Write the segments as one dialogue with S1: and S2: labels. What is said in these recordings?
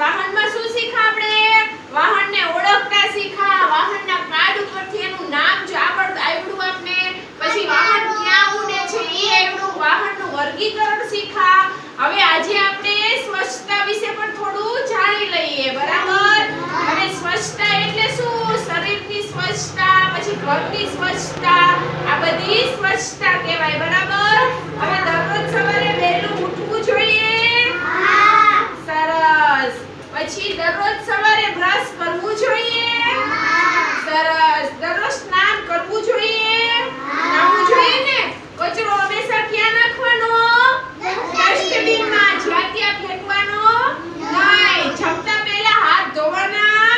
S1: વાહનમાં શું શીખા આપણે? વાહનને ઓળખતા શીખા, વાહનના કાર્ડ ઉપરથી એનું નામ જો આવડું આપને, પછી વાહન ક્યાં ઉડે છે ઈ આવડું, વાહનનું વર્ગીકરણ શીખા. હવે આજે આપણે સ્વચ્છતા વિશે પણ થોડું જાણી લઈએ, બરાબર? હવે સ્વચ્છતા એટલે શું? શરીરની સ્વચ્છતા, પછી ઘરની સ્વચ્છતા, આ બધી સ્વચ્છતા કહેવાય, બરાબર? હવે દરરોજ સવારે વહેલું ઉઠવું જોઈએ? હા. સરસ. પછી દરરોજ સવારે બ્રશ કરવું જોઈએ? હા. સરસ. દરરોજ સ્નાન કરવું જોઈએ? હા. નાહવું જોઈએ ને? કચરો હંમેશા ક્યાં નાખવાનો? ડસ્ટબિનમાં. જ્યાં ત્યાં ફેંકવાનો નહીં. જમતા પહેલા હાથ ધોવાના.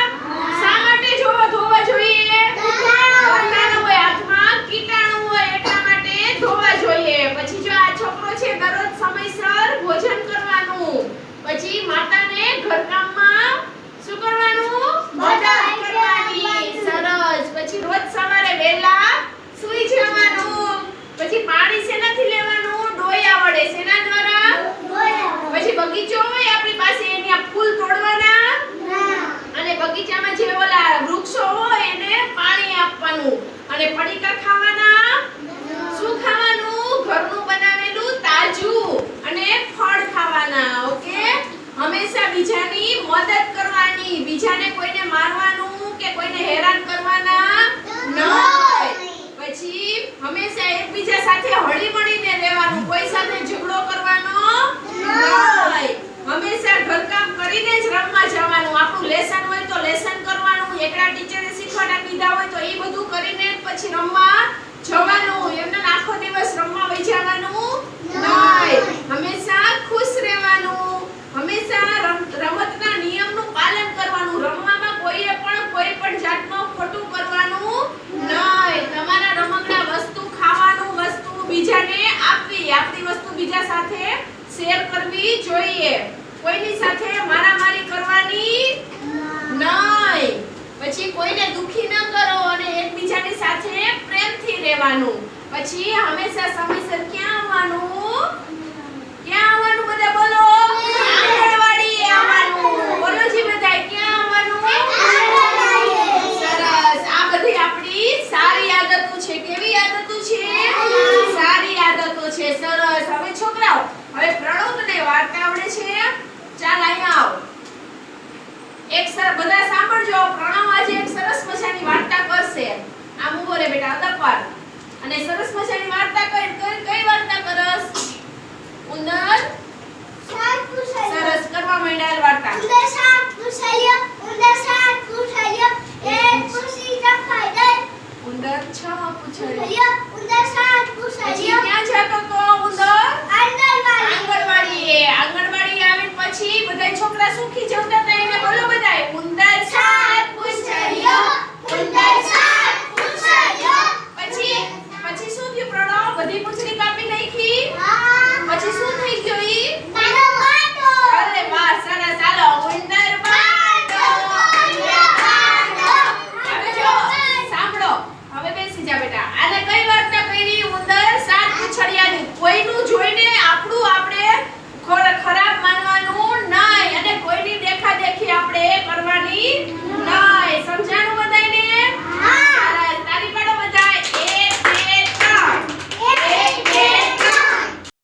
S1: શા માટે ધોવા જોઈએ? કીટાણુ હોય હાથમાં, કીટાણુ હોય એટલા માટે ધોવા જોઈએ. પછી જો આ છોકરો છે દરરોજ સમયસર ભોજન કરવાનું. પછી માતાને ઘરકામમાં શું કરવાનું? મદદ કરવાની. સરસ. પછી રોજ સવારે વહેલા સૂઈ જવાનું. પછી પાણી શેનાથી લેવાનું? ડોયા વડે. શેના દ્વારા? પછી બગીચો હોય આપણી પાસે, એના ફૂલ તોડવાના અને બગીચામાં જે ઓલા વૃક્ષો હોય એને પાણી આપવાનું. અને પડીકા ખાવાના. શું ખાવાનું? ઘરનું બનાવેલું તાજું અને ફળ ખાવાના. ઓકે? હંમેશા બીજાની મદદ કરવાની. બીજાને કોઈને મારવાનું કે કોઈને હેરાન કરવાના નહીં. પછી હંમેશા એકબીજા સાથે હળીમળીને રહેવાનું. કોઈ સાથે ઝઘડો કરવાનો નહીં. હંમેશા ઘરકામ કરીને જ રમવા જવાનું. આપણું લેસન હોય તો લેસન કરવાનું. એકલા ટીચરે શીખવાડા કીધા હોય તો એ બધું કરીને પછી રમવા જવાનું. એમને આખો દિવસ રમવા વઈ જવાનું નહીં. હંમેશા ખુશ રહેવાનું. હંમેશા રમતના નિયમનું પાલન કરવાનું. રમવામાં કોઈ પણ જાતનું ખોટું કરવાનું નહીં. તમારા રમકડા વસ્તુ, ખાવાનું વસ્તુ બીજાને આપવી. આપણી વસ્તુ બીજા સાથે શેર કરવી જોઈએ. કોઈની સાથે મારામારી કરવાની નહીં. પછી કોઈને દુખી ન કરો અને એકબીજાની સાથે પ્રેમથી રહેવાનું. પછી હંમેશા સમયસર ક્યાં આવવાનું? ક્યાં આવવાનું? બધા બોલો. આંગણવાડીએ આવવાનું. બોલો જી બધા, ક્યાં આવવાનું? સરસ. આ બધી આપણી સારી આદતો છે. કેવી આદતો છે? સારી આદતો છે. સરસ. હવે છોકરાઓ, હવે પ્રણવને વાર્તા આવડે છે? ચાલ અહીંયા આવો. બધા સાંભળજો. પ્રણવ આજે એક સરસ મજાની વાર્તા કરશે. આમ ઉભો રે બેટા, અદપવાર. અને સરસ મજાની વાર્તા કઈ વાર્તા કરસ? ઉંદર સાત પૂછાયો. સરસ. કરવા માંડ્યા વાર્તા. ઉંદર સાત પૂછાયો. એક પૂછી રખાઈ દે. ઉંદર 6 પૂછાયો. ઉંદર 7 પૂછાયો. ક્યાં જતો તો ઉંદર? આંગણવાડીએ. આંગણવાડીએ આવીને પછી બધાય છોકરા સુખી જવતા હતા. એને બોલો બધાય, ઉંદર 7 પૂછાયો. ઉંદર 7 પૂછાયો. પછી શું થયું પ્રણવ? બધી પૂંછડી કાપી નાખી? હા. પછી શું થઈ ગયું ઈ? મારો બાટો. અરે વાહ, સરસ. ચાલો ઉંદર બાટો. હવે જો સાંભળો. હવે બેસી જા બેટા. આને કઈ વાર્તા કરી? ઉંદર 7 પૂંછડિયાની. કોઈનું જોઈને આપણું આપણે